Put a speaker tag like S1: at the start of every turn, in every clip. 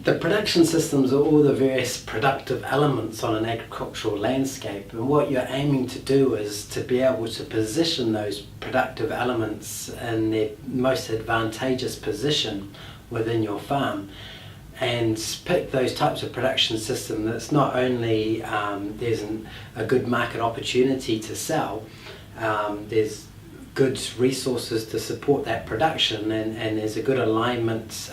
S1: The production systems are all the various productive elements on an agricultural landscape, and what you're aiming to do is to be able to position those productive elements in their most advantageous position within your farm, and pick those types of production system that's not only there's a good market opportunity to sell, there's good resources to support that production, and there's a good alignment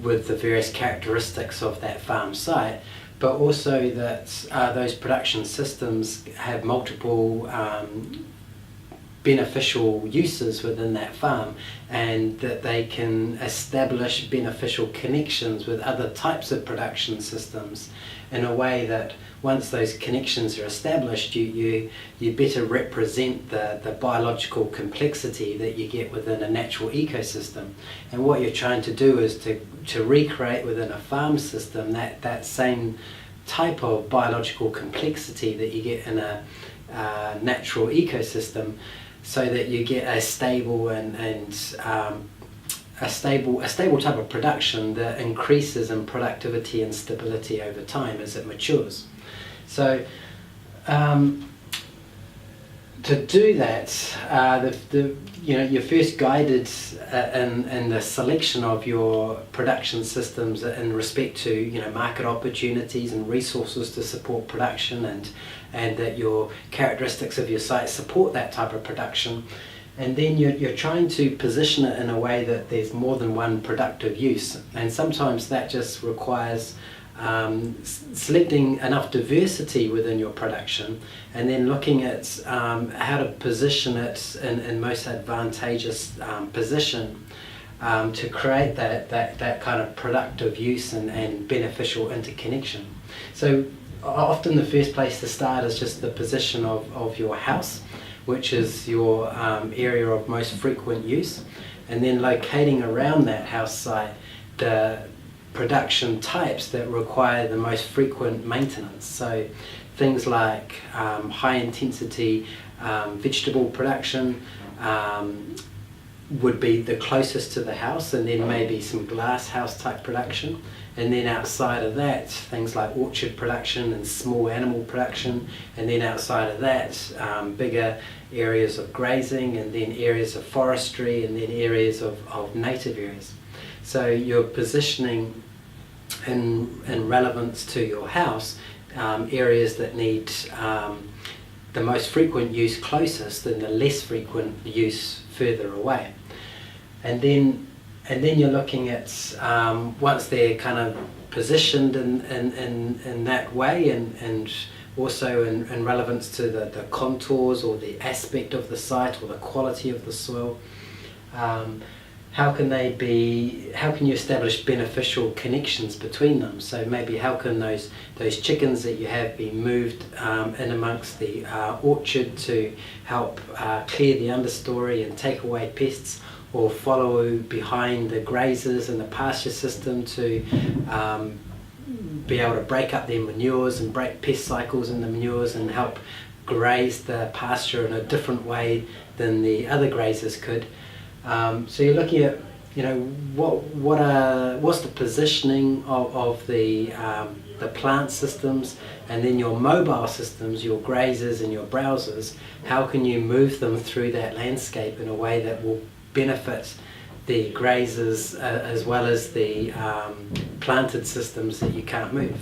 S1: with the various characteristics of that farm site, but also that those production systems have multiple beneficial uses within that farm, and that they can establish beneficial connections with other types of production systems in a way that once those connections are established, you better represent the biological complexity that you get within a natural ecosystem. And what you're trying to do is to recreate within a farm system that same type of biological complexity that you get in a natural ecosystem, so that you get a stable and a stable type of production that increases in productivity and stability over time as it matures. So to do that, you're first guided in the selection of your production systems in respect to market opportunities and resources to support production, and that your characteristics of your site support that type of production. And then you're trying to position it in a way that there's more than one productive use, and sometimes that just requires selecting enough diversity within your production, and then looking at how to position it in most advantageous position to create that kind of productive use and beneficial interconnection. So often the first place to start is just the position of your house, which is your area of most frequent use, and then locating around that house site the production types that require the most frequent maintenance. So things like high intensity vegetable production would be the closest to the house, and then maybe some glass house type production. And then outside of that, things like orchard production and small animal production, and then outside of that, bigger areas of grazing, and then areas of forestry, and then areas of native areas. So you're positioning in relevance to your house areas that need the most frequent use closest and the less frequent use further away. And then you're looking at once they're kind of positioned in that way, and also in relevance to the contours or the aspect of the site or the quality of the soil, how can you establish beneficial connections between them? So maybe how can those chickens that you have be moved in amongst the orchard to help clear the understory and take away pests, or follow behind the grazers and the pasture system to be able to break up their manures and break pest cycles in the manures and help graze the pasture in a different way than the other grazers could. So you're looking at, what's the positioning of the plant systems, and then your mobile systems, your grazers and your browsers. How can you move them through that landscape in a way that will benefit the grazers as well as the planted systems that you can't move?